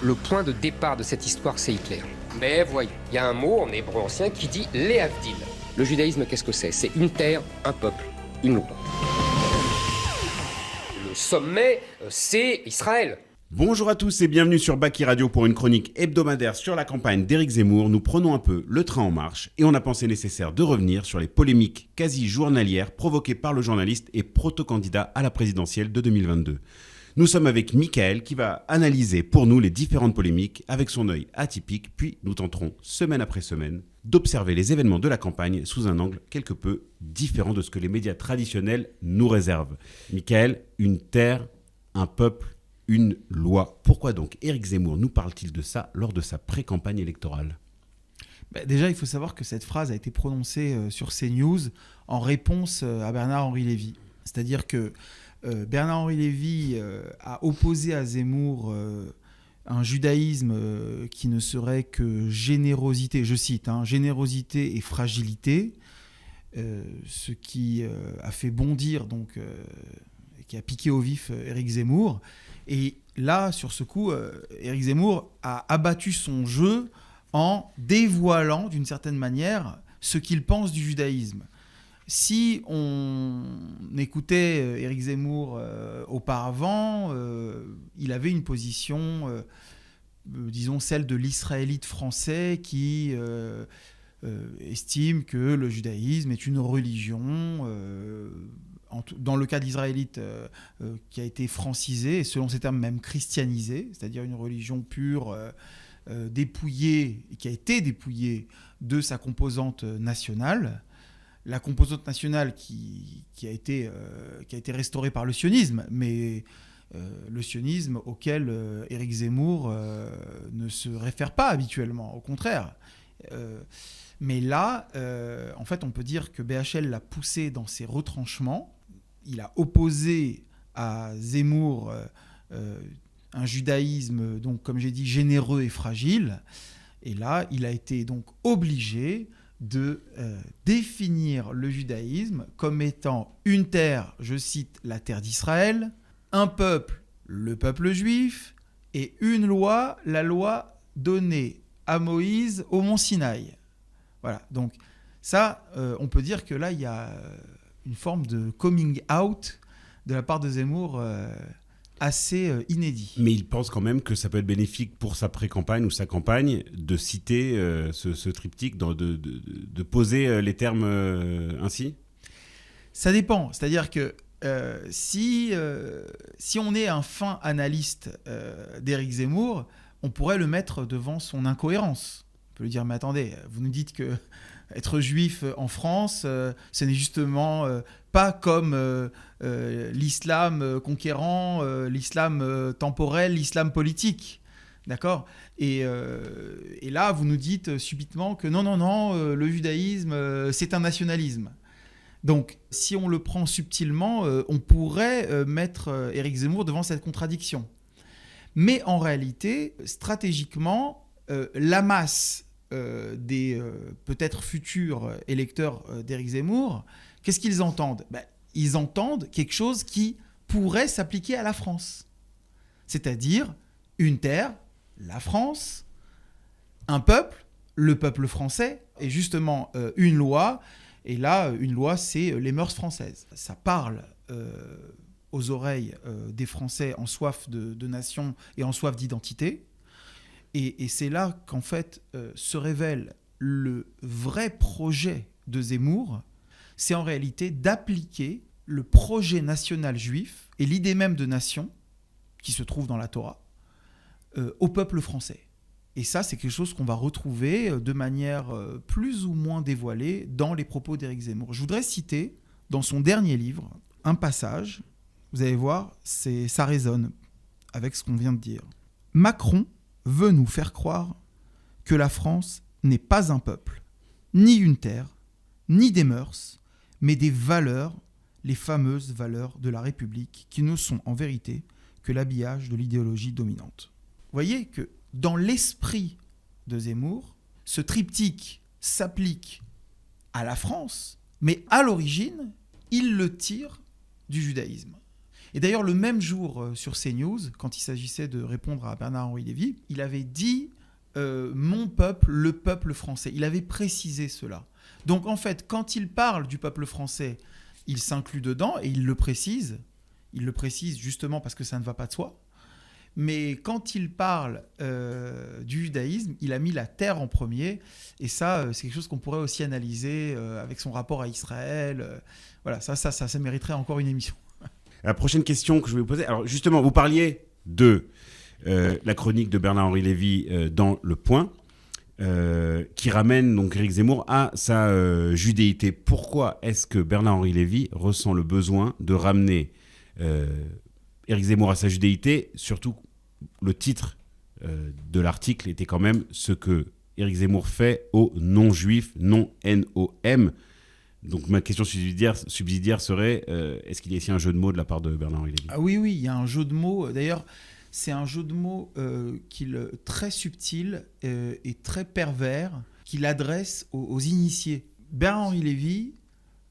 le point de départ de cette histoire, c'est Hitler. Mais voyez, il y a un mot en hébreu ancien qui dit Léhavdil. Le judaïsme, qu'est-ce que c'est ? C'est une terre, un peuple, une loi. Le sommet, c'est Israël. Bonjour à tous et bienvenue sur Baki Radio pour une chronique hebdomadaire sur la campagne d'Éric Zemmour. Nous prenons un peu le train en marche et on a pensé nécessaire de revenir sur les polémiques quasi journalières provoquées par le journaliste et proto-candidat à la présidentielle de 2022. Nous sommes avec Mickaël qui va analyser pour nous les différentes polémiques avec son œil atypique, puis nous tenterons semaine après semaine d'observer les événements de la campagne sous un angle quelque peu différent de ce que les médias traditionnels nous réservent. Mickaël, une terre, un peuple, une loi. Pourquoi donc Éric Zemmour nous parle-t-il de ça lors de sa pré-campagne électorale ? Déjà, il faut savoir que cette phrase a été prononcée sur CNews en réponse à Bernard-Henri Lévy. C'est-à-dire que Bernard-Henri Lévy a opposé à Zemmour un judaïsme qui ne serait que générosité, je cite, générosité et fragilité, ce qui a fait bondir, qui a piqué au vif Éric Zemmour. Et là, sur ce coup, Éric Zemmour a abattu son jeu en dévoilant, d'une certaine manière, ce qu'il pense du judaïsme. Si on écoutait Éric Zemmour auparavant, il avait une position, disons, celle de l'israélite français qui estime que le judaïsme est une religion, dans le cas d'israélite, qui a été francisée, et selon ces termes même christianisée, c'est-à-dire une religion pure, dépouillée, qui a été dépouillée de sa composante nationale. La composante nationale qui a été restaurée par le sionisme, mais le sionisme auquel Éric Zemmour ne se réfère pas habituellement, au contraire. Mais là, en fait, on peut dire que BHL l'a poussé dans ses retranchements. Il a opposé à Zemmour un judaïsme, donc, comme j'ai dit, généreux et fragile. Et là, il a été donc obligé de définir le judaïsme comme étant une terre, je cite, la terre d'Israël, un peuple, le peuple juif, et une loi, la loi donnée à Moïse au mont Sinaï. Voilà, donc ça, on peut dire que là, il y a une forme de coming out de la part de Zemmour assez inédit. Mais il pense quand même que ça peut être bénéfique pour sa pré-campagne ou sa campagne de citer ce triptyque, de poser les termes ainsi ? Ça dépend, c'est-à-dire que si on est un fin analyste d'Éric Zemmour, on pourrait le mettre devant son incohérence. On peut lui dire, mais attendez, vous nous dites que être juif en France, ce n'est justement pas comme l'islam conquérant, l'islam temporel, l'islam politique. D'accord ? Et là, vous nous dites subitement que non, le judaïsme, c'est un nationalisme. Donc, si on le prend subtilement, on pourrait mettre Éric Zemmour devant cette contradiction. Mais en réalité, stratégiquement, la masse des peut-être futurs électeurs d'Éric Zemmour, qu'est-ce qu'ils entendent ? Ils entendent quelque chose qui pourrait s'appliquer à la France. C'est-à-dire une terre, la France, un peuple, le peuple français, et justement une loi. Et là, une loi, c'est les mœurs françaises. Ça parle aux oreilles des Français en soif de nation et en soif d'identité. Et c'est là qu'en fait se révèle le vrai projet de Zemmour. C'est en réalité d'appliquer le projet national juif et l'idée même de nation, qui se trouve dans la Torah, au peuple français. Et ça, c'est quelque chose qu'on va retrouver de manière plus ou moins dévoilée dans les propos d'Éric Zemmour. Je voudrais citer, dans son dernier livre, un passage. Vous allez voir, ça résonne avec ce qu'on vient de dire. Macron veut nous faire croire que la France n'est pas un peuple, ni une terre, ni des mœurs, mais des valeurs, les fameuses valeurs de la République, qui ne sont en vérité que l'habillage de l'idéologie dominante. Vous voyez que dans l'esprit de Zemmour, ce triptyque s'applique à la France, mais à l'origine, il le tire du judaïsme. Et d'ailleurs, le même jour sur CNews, quand il s'agissait de répondre à Bernard-Henri Lévy, il avait dit mon peuple, le peuple français. Il avait précisé cela. Donc en fait, quand il parle du peuple français, il s'inclut dedans et il le précise. Il le précise justement parce que ça ne va pas de soi. Mais quand il parle du judaïsme, il a mis la terre en premier. Et ça, c'est quelque chose qu'on pourrait aussi analyser avec son rapport à Israël. Voilà, ça mériterait encore une émission. La prochaine question que je vais vous poser, alors justement, vous parliez de la chronique de Bernard-Henri Lévy dans Le Point, qui ramène donc Éric Zemmour à sa judéité. Pourquoi est-ce que Bernard-Henri Lévy ressent le besoin de ramener Éric Zemmour à sa judéité? Surtout, le titre de l'article était quand même ce que Éric Zemmour fait aux non-juifs, non-NOM. Donc ma question subsidiaire serait, est-ce qu'il y a ici un jeu de mots de la part de Bernard-Henri Lévy? Ah oui, il y a un jeu de mots. D'ailleurs, c'est un jeu de mots très subtil et très pervers qu'il adresse aux initiés. Bernard-Henri Lévy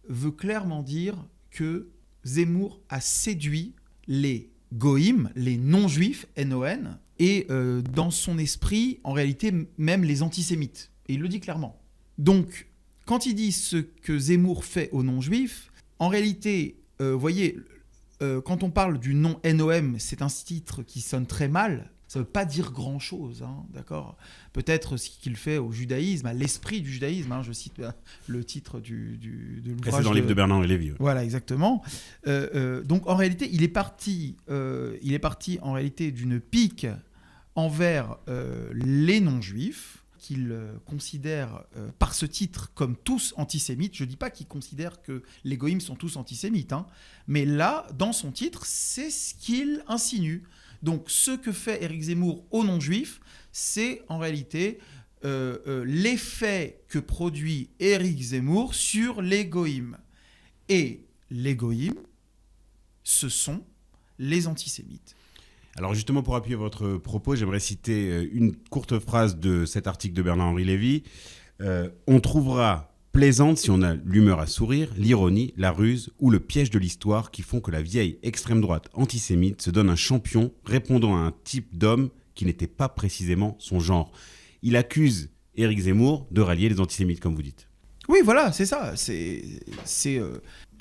veut clairement dire que Zemmour a séduit les goïms, les non-juifs, NON, et dans son esprit, en réalité, même les antisémites. Et il le dit clairement. Donc, quand il dit ce que Zemmour fait aux non-juifs, en réalité, voyez, quand on parle du non-NOM, c'est un titre qui sonne très mal. Ça ne veut pas dire grand-chose, hein, d'accord ? Peut-être ce qu'il fait au judaïsme, à l'esprit du judaïsme. Hein, je cite le titre de l'ouvrage. C'est dans le livre de Bernard-Henri Lévy. Ouais. Voilà, exactement. Donc, en réalité, il est parti en réalité d'une pique envers les non-juifs, qu'il considère par ce titre comme tous antisémites. Je ne dis pas qu'il considère que les goïms sont tous antisémites, hein, mais là, dans son titre, c'est ce qu'il insinue. Donc, ce que fait Éric Zemmour aux non-juifs, c'est en réalité l'effet que produit Éric Zemmour sur les goïms. Et les goïms, ce sont les antisémites. Alors justement, pour appuyer votre propos, j'aimerais citer une courte phrase de cet article de Bernard-Henri Lévy. On trouvera plaisante si on a l'humeur à sourire, l'ironie, la ruse ou le piège de l'histoire qui font que la vieille extrême droite antisémite se donne un champion répondant à un type d'homme qui n'était pas précisément son genre. Il accuse Éric Zemmour de rallier les antisémites, comme vous dites. Oui, voilà, c'est ça.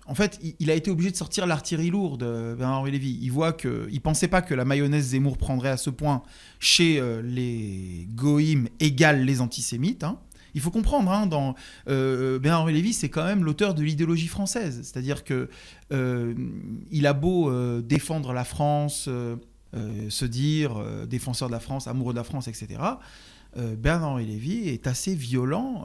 En fait, il a été obligé de sortir l'artillerie lourde, Bernard-Henri Lévy. Il voit qu'il ne pensait pas que la mayonnaise Zemmour prendrait à ce point chez les goïms égale les antisémites. Hein. Il faut comprendre, hein, Bernard-Henri Lévy, c'est quand même l'auteur de l'idéologie française. C'est-à-dire qu'il a beau défendre la France, se dire défenseur de la France, amoureux de la France, etc. Bernard-Henri Lévy est assez violent.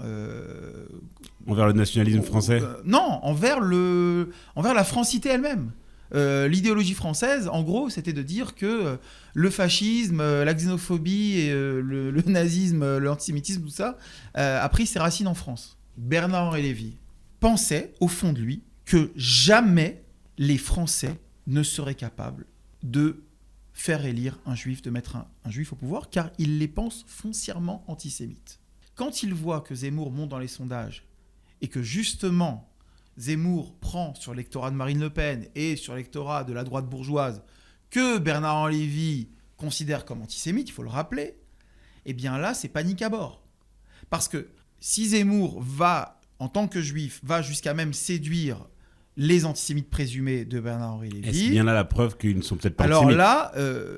Envers le nationalisme français ? Non, envers la francité elle-même. L'idéologie française, en gros, c'était de dire que le fascisme, la xénophobie, et, le nazisme, l'antisémitisme, tout ça, a pris ses racines en France. Bernard-Henri Lévy pensait, au fond de lui, que jamais les Français ne seraient capables de faire élire un juif, de mettre un juif au pouvoir, car il les pense foncièrement antisémites. Quand il voit que Zemmour monte dans les sondages et que justement Zemmour prend sur l'électorat de Marine Le Pen et sur l'électorat de la droite bourgeoise que Bernard-Henri Lévy considère comme antisémite, il faut le rappeler, eh bien là, c'est panique à bord. Parce que si Zemmour en tant que juif, va jusqu'à même séduire les antisémites présumés de Bernard-Henri Lévy. Est-ce bien là la preuve qu'ils ne sont peut-être pas alors antisémites ? Alors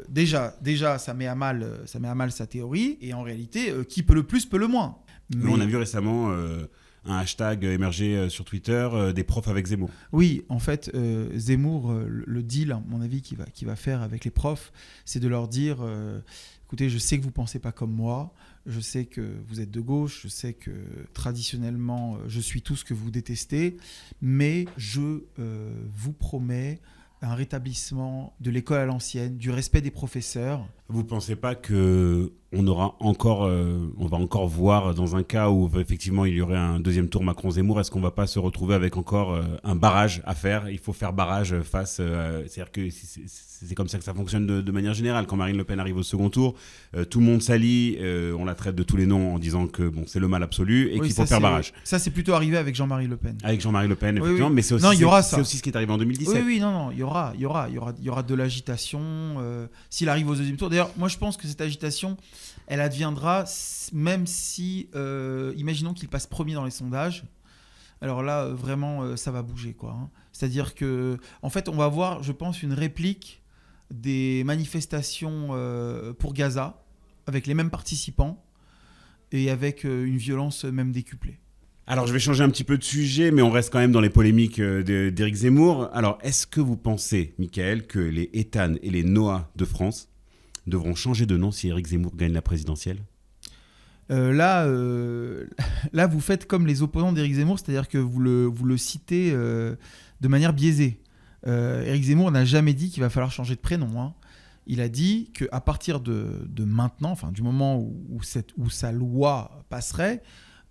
là, déjà, ça met à mal sa théorie. Et en réalité, qui peut le plus, peut le moins. Mais on a vu récemment un hashtag émerger sur Twitter, des profs avec Zemmour. Oui, en fait, Zemmour, le deal, à mon avis, qu'il va faire avec les profs, c'est de leur dire écoutez, je sais que vous ne pensez pas comme moi, je sais que vous êtes de gauche, je sais que traditionnellement, je suis tout ce que vous détestez, mais je vous promets un rétablissement de l'école à l'ancienne, du respect des professeurs. Vous pensez pas que on va encore voir dans un cas où effectivement il y aurait un deuxième tour Macron-Zemmour, est-ce qu'on va pas se retrouver avec encore un barrage à faire? Il faut faire barrage face, c'est-à-dire que c'est comme ça que ça fonctionne de manière générale. Quand Marine Le Pen arrive au second tour, tout le monde s'allie, on la traite de tous les noms en disant que bon, c'est le mal absolu et qu'il faut faire barrage. Ça c'est plutôt arrivé avec Jean-Marie Le Pen. Avec Jean-Marie Le Pen, effectivement, oui. Mais c'est aussi, non, il y aura c'est aussi ce qui est arrivé en 2017. Oui, non, il y aura de l'agitation s'il arrive au deuxième tour. D'ailleurs, moi je pense que cette agitation, elle adviendra même si, imaginons qu'il passe premier dans les sondages. Alors là, vraiment, ça va bouger, quoi. Hein. C'est-à-dire que, en fait, on va avoir, je pense, une réplique des manifestations pour Gaza, avec les mêmes participants et avec une violence même décuplée. Alors, je vais changer un petit peu de sujet, mais on reste quand même dans les polémiques d'Éric Zemmour. Alors, est-ce que vous pensez, Mickaël, que les Ethan et les Noah de France devront changer de nom si Éric Zemmour gagne la présidentielle ? Là, vous faites comme les opposants d'Éric Zemmour, c'est-à-dire que vous le citez de manière biaisée. Éric Zemmour n'a jamais dit qu'il va falloir changer de prénom. Hein. Il a dit qu'à partir de maintenant, enfin du moment où sa loi passerait,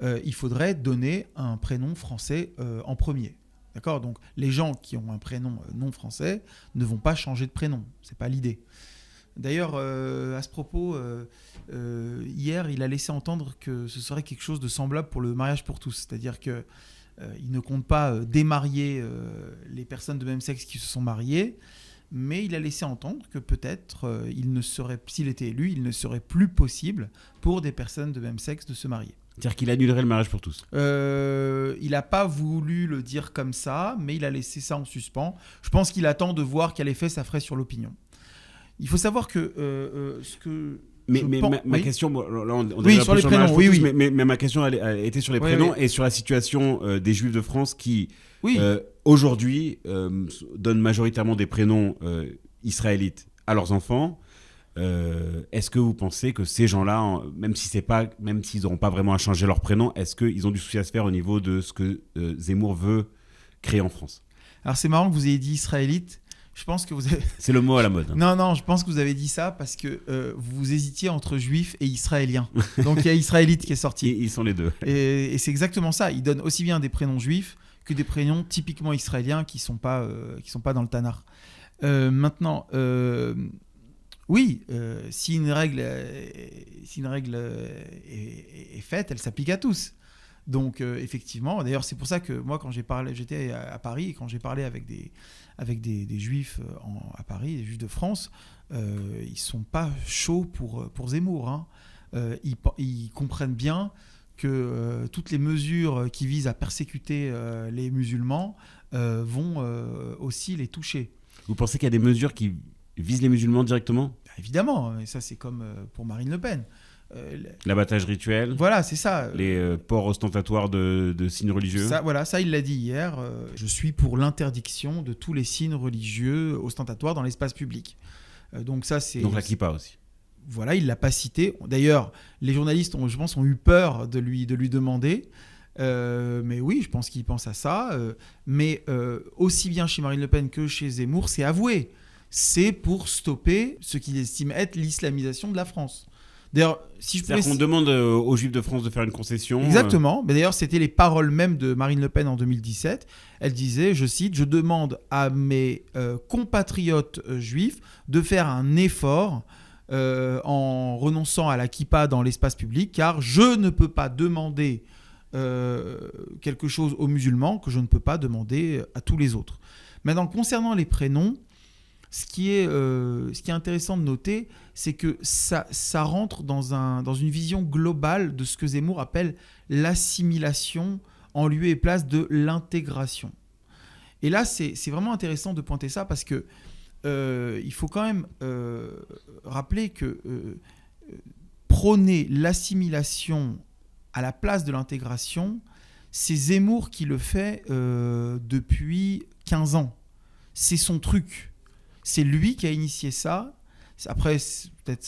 il faudrait donner un prénom français en premier. D'accord ? Donc les gens qui ont un prénom non français ne vont pas changer de prénom. C'est pas l'idée. D'ailleurs, à ce propos, hier, il a laissé entendre que ce serait quelque chose de semblable pour le mariage pour tous. C'est-à-dire qu'il ne compte pas démarier les personnes de même sexe qui se sont mariées, mais il a laissé entendre que peut-être, s'il était élu, il ne serait plus possible pour des personnes de même sexe de se marier. C'est-à-dire qu'il annulerait le mariage pour tous. Il n'a pas voulu le dire comme ça, mais il a laissé ça en suspens. Je pense qu'il attend de voir quel effet ça ferait sur l'opinion. Il faut savoir que ce que... Ma question, là on oui, sur les prénoms, oui. Mais ma question elle était sur les prénoms et sur la situation des Juifs de France qui, aujourd'hui, donnent majoritairement des prénoms israélites à leurs enfants. Est-ce que vous pensez que ces gens-là, même s'ils n'auront pas vraiment à changer leur prénom, est-ce qu'ils ont du souci à se faire au niveau de ce que Zemmour veut créer en France ? Alors c'est marrant que vous ayez dit israélite. Je pense que vous avez... C'est le mot à la mode. Non, je pense que vous avez dit ça parce que vous hésitiez entre juifs et israéliens. Donc il y a israélite qui est sorti. Ils sont les deux. Et c'est exactement ça. Ils donnent aussi bien des prénoms juifs que des prénoms typiquement israéliens qui sont pas dans le Tanakh. Maintenant, oui, si une règle est faite, elle s'applique à tous. Donc effectivement, d'ailleurs c'est pour ça que moi quand j'étais à Paris et quand j'ai parlé avec des juifs à Paris, des juifs de France, ils sont pas chauds pour Zemmour. Hein. Ils comprennent bien que toutes les mesures qui visent à persécuter les musulmans vont aussi les toucher. Vous pensez qu'il y a des mesures qui visent les musulmans directement ? Évidemment, et ça c'est comme pour Marine Le Pen. L'abattage rituel. Voilà, c'est ça. Les ports ostentatoires de signes religieux. Ça, il l'a dit hier. Je suis pour l'interdiction de tous les signes religieux ostentatoires dans l'espace public. Donc ça, c'est... Donc la kippa aussi. Voilà, il l'a pas cité. D'ailleurs, les journalistes, je pense, ont eu peur de lui demander. Mais oui, je pense qu'il pense à ça. Mais aussi bien chez Marine Le Pen que chez Zemmour, c'est avoué. C'est pour stopper ce qu'il estime être l'islamisation de la France. D'ailleurs, c'est-à-dire qu'on demande aux Juifs de France de faire une concession. Exactement. Mais d'ailleurs, c'était les paroles même de Marine Le Pen en 2017. Elle disait, je cite, « Je demande à mes compatriotes juifs de faire un effort en renonçant à la kippa dans l'espace public, car je ne peux pas demander quelque chose aux musulmans que je ne peux pas demander à tous les autres. » Maintenant, concernant les prénoms, ce qui est intéressant de noter, c'est que ça rentre dans une vision globale de ce que Zemmour appelle l'assimilation en lieu et place de l'intégration. Et là, c'est vraiment intéressant de pointer ça parce que il faut quand même rappeler que prôner l'assimilation à la place de l'intégration, c'est Zemmour qui le fait depuis 15 ans. C'est son truc. C'est lui qui a initié ça. Après, peut-être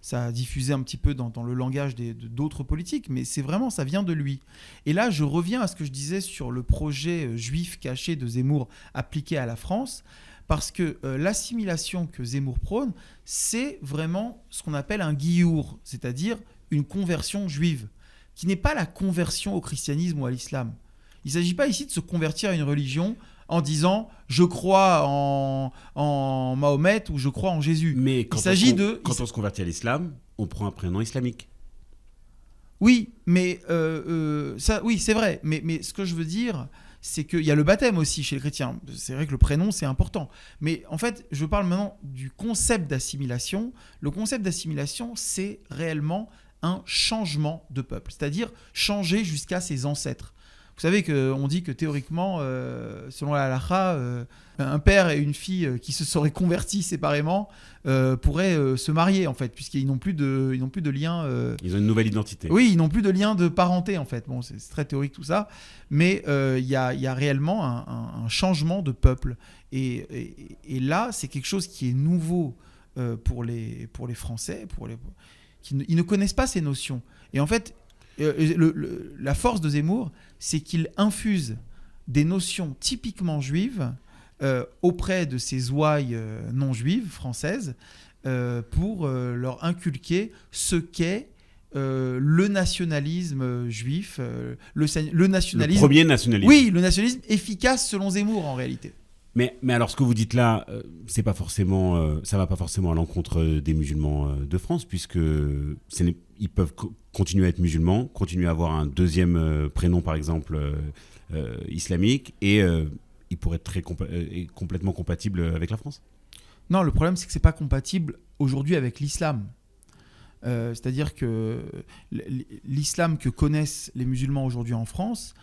ça a diffusé un petit peu dans le langage d'autres politiques, mais c'est vraiment, ça vient de lui. Et là, je reviens à ce que je disais sur le projet juif caché de Zemmour appliqué à la France, parce que l'assimilation que Zemmour prône, c'est vraiment ce qu'on appelle un giour, c'est-à-dire une conversion juive, qui n'est pas la conversion au christianisme ou à l'islam. Il ne s'agit pas ici de se convertir à une religion en disant « je crois en Mahomet » ou « je crois en Jésus ». Mais quand on se convertit à l'islam, on prend un prénom islamique. Oui, mais ça, oui, c'est vrai. Mais ce que je veux dire, c'est qu'il y a le baptême aussi chez les chrétiens. C'est vrai que le prénom, c'est important. Mais en fait, je parle maintenant du concept d'assimilation. Le concept d'assimilation, c'est réellement un changement de peuple, c'est-à-dire changer jusqu'à ses ancêtres. Vous savez qu'on dit que théoriquement, selon la halakha, un père et une fille qui se seraient convertis séparément pourraient se marier, en fait, puisqu'ils n'ont plus de lien. Ils ont une nouvelle identité. Oui, ils n'ont plus de lien de parenté, en fait. Bon, c'est très théorique tout ça, mais il y a réellement un changement de peuple. Et là, c'est quelque chose qui est nouveau pour les Français, ils ne connaissent pas ces notions. Et en fait, la force de Zemmour, c'est qu'il infuse des notions typiquement juives auprès de ces ouailles non juives françaises pour leur inculquer ce qu'est le nationalisme juif, le nationalisme. Le premier nationalisme. Oui, le nationalisme efficace selon Zemmour en réalité. Mais alors, ce que vous dites là, c'est pas forcément, ça va pas forcément à l'encontre des musulmans de France, puisque ils peuvent continuer à être musulmans, continuer à avoir un deuxième prénom, par exemple, islamique, et ils pourraient être complètement compatibles avec la France. Non, le problème, c'est que c'est pas compatible aujourd'hui avec l'islam. C'est-à-dire que l'islam que connaissent les musulmans aujourd'hui en France,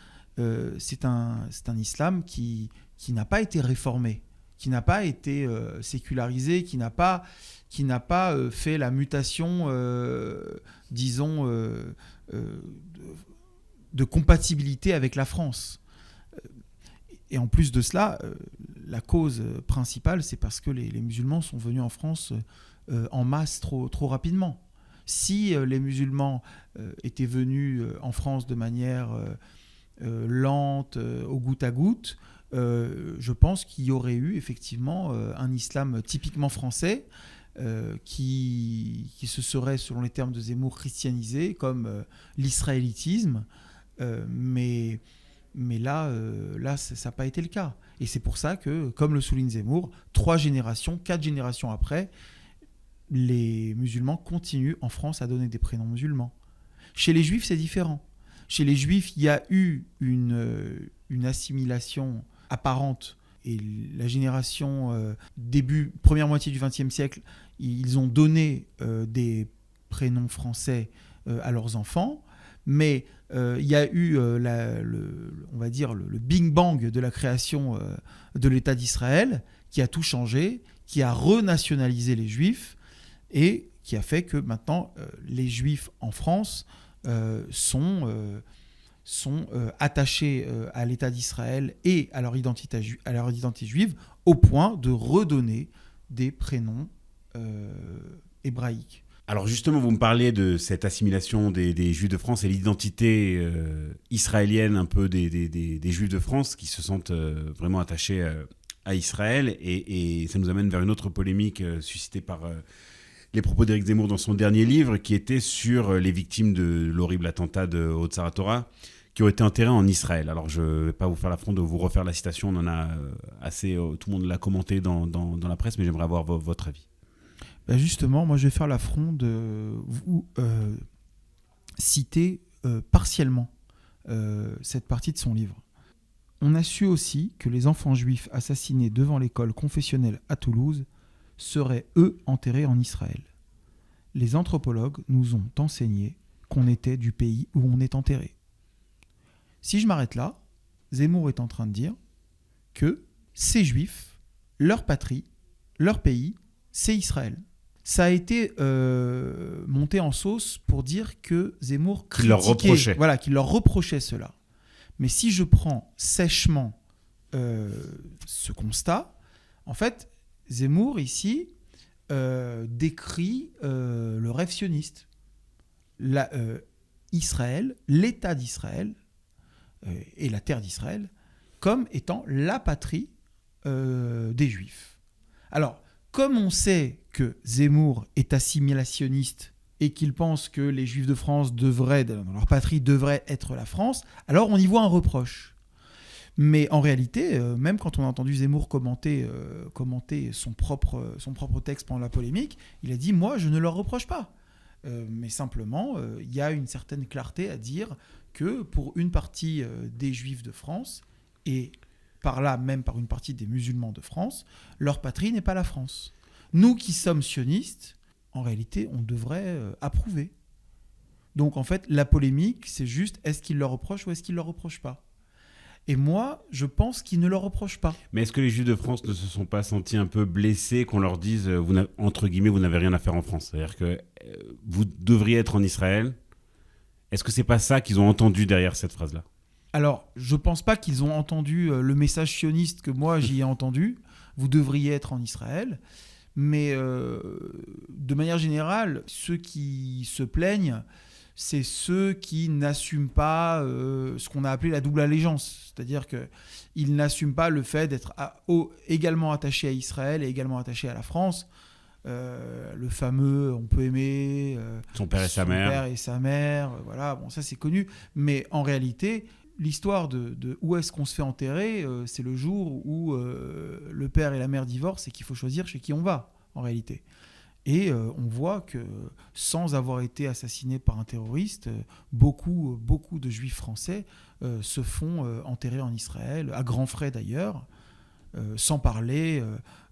c'est un islam qui n'a pas été réformé, qui n'a pas été sécularisé, qui n'a pas fait la mutation, disons, de compatibilité avec la France. Et en plus de cela, la cause principale, c'est parce que les musulmans sont venus en France en masse trop rapidement. Si les musulmans étaient venus en France de manière lente, au goutte à goutte, je pense qu'il y aurait eu effectivement un islam typiquement français qui se serait, selon les termes de Zemmour, christianisé, comme l'israélitisme. Mais là, ça n'a pas été le cas. Et c'est pour ça que, comme le souligne Zemmour, 4 générations après, les musulmans continuent en France à donner des prénoms musulmans. Chez les juifs, c'est différent. Chez les juifs, il y a eu une assimilation apparente. Et la génération première moitié du XXe siècle, ils ont donné des prénoms français à leurs enfants. Mais il y a eu, on va dire, le Big Bang de la création de l'État d'Israël qui a tout changé, qui a renationalisé les Juifs et qui a fait que maintenant, les Juifs en France sont attachés à l'État d'Israël et à leur identité juive au point de redonner des prénoms hébraïques. Alors justement, vous me parliez de cette assimilation des Juifs de France et l'identité israélienne un peu des Juifs de France qui se sentent vraiment attachés à Israël. Et ça nous amène vers une autre polémique suscitée par les propos d'Éric Zemmour dans son dernier livre, qui était sur les victimes de l'horrible attentat de Haute Torah qui ont été enterrés en Israël. Alors je ne vais pas vous faire l'affront de vous refaire la citation, on en a assez, tout le monde l'a commenté dans la presse, mais j'aimerais avoir votre avis. Ben justement, moi je vais faire l'affront de vous citer partiellement cette partie de son livre. On a su aussi que les enfants juifs assassinés devant l'école confessionnelle à Toulouse seraient, eux, enterrés en Israël. Les anthropologues nous ont enseigné qu'on était du pays où on est enterré. Si je m'arrête là, Zemmour est en train de dire que ces juifs, leur patrie, leur pays, c'est Israël. Ça a été monté en sauce pour dire que Zemmour critiquait, qu'il leur reprochait cela. Mais si je prends sèchement ce constat, en fait, Zemmour, ici, décrit le rêve sioniste. Israël, l'État d'Israël et la terre d'Israël comme étant la patrie des Juifs. Alors, comme on sait que Zemmour est assimilationniste et qu'il pense que les Juifs de France dans leur patrie, devraient être la France, alors on y voit un reproche. Mais en réalité, même quand on a entendu Zemmour commenter son propre texte pendant la polémique, il a dit « Moi, je ne leur reproche pas ». Mais simplement, il y a une certaine clarté à dire que pour une partie des Juifs de France, et par là même par une partie des musulmans de France, leur patrie n'est pas la France. Nous qui sommes sionistes, en réalité, on devrait approuver. Donc en fait, la polémique, c'est juste est-ce qu'il leur reproche ou est-ce qu'il leur reproche pas ? Et moi, je pense qu'ils ne leur reprochent pas. Mais est-ce que les Juifs de France ne se sont pas sentis un peu blessés qu'on leur dise, entre guillemets, vous n'avez rien à faire en France ? C'est-à-dire que vous devriez être en Israël. Est-ce que c'est pas ça qu'ils ont entendu derrière cette phrase-là ? Alors, je pense pas qu'ils ont entendu le message sioniste que moi j'y ai entendu. Vous devriez être en Israël. Mais de manière générale, ceux qui se plaignent, c'est ceux qui n'assument pas ce qu'on a appelé la double allégeance. C'est-à-dire qu'ils n'assument pas le fait d'être également attachés à Israël et également attachés à la France. Le fameux on peut aimer son père et sa mère. Voilà, bon, ça c'est connu. Mais en réalité, l'histoire de où est-ce qu'on se fait enterrer, c'est le jour où le père et la mère divorcent et qu'il faut choisir chez qui on va, en réalité. Et on voit que sans avoir été assassinés par un terroriste, beaucoup de juifs français se font enterrer en Israël, à grands frais d'ailleurs, sans parler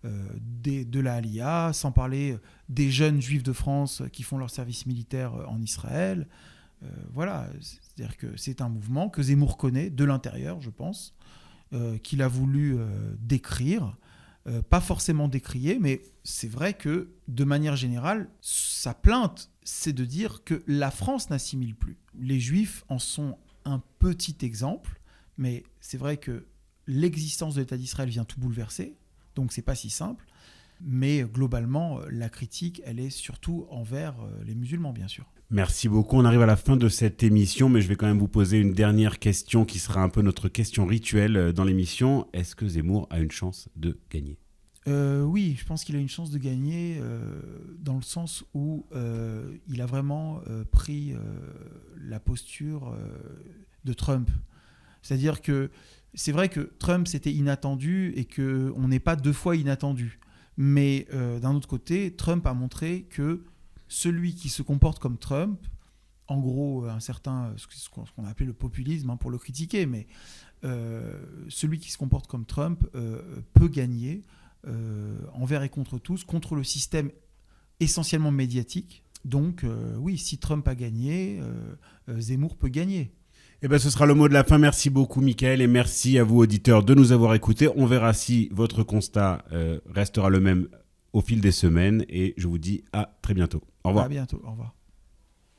de la Aliyah, sans parler des jeunes juifs de France qui font leur service militaire en Israël. Voilà, c'est-à-dire que c'est un mouvement que Zemmour connaît de l'intérieur, je pense, qu'il a voulu décrire. Pas forcément décrié, mais c'est vrai que, de manière générale, sa plainte, c'est de dire que la France n'assimile plus. Les Juifs en sont un petit exemple, mais c'est vrai que l'existence de l'État d'Israël vient tout bouleverser, donc c'est pas si simple. Mais globalement, la critique, elle est surtout envers les musulmans, bien sûr. Merci beaucoup. On arrive à la fin de cette émission, mais je vais quand même vous poser une dernière question qui sera un peu notre question rituelle dans l'émission. Est-ce que Zemmour a une chance de gagner ? Oui, je pense qu'il a une chance de gagner dans le sens où il a vraiment pris la posture de Trump. C'est-à-dire que c'est vrai que Trump, c'était inattendu et qu'on n'est pas deux fois inattendu. Mais d'un autre côté, Trump a montré que celui qui se comporte comme Trump, en gros, ce qu'on a appelé le populisme, pour le critiquer, mais celui qui se comporte comme Trump peut gagner envers et contre tous, contre le système essentiellement médiatique. Donc oui, si Trump a gagné, Zemmour peut gagner. Eh ben, ce sera le mot de la fin. Merci beaucoup, Mickaël, et merci à vous, auditeurs, de nous avoir écoutés. On verra si votre constat restera le même au fil des semaines, et je vous dis à très bientôt. Au revoir. À bientôt, au revoir.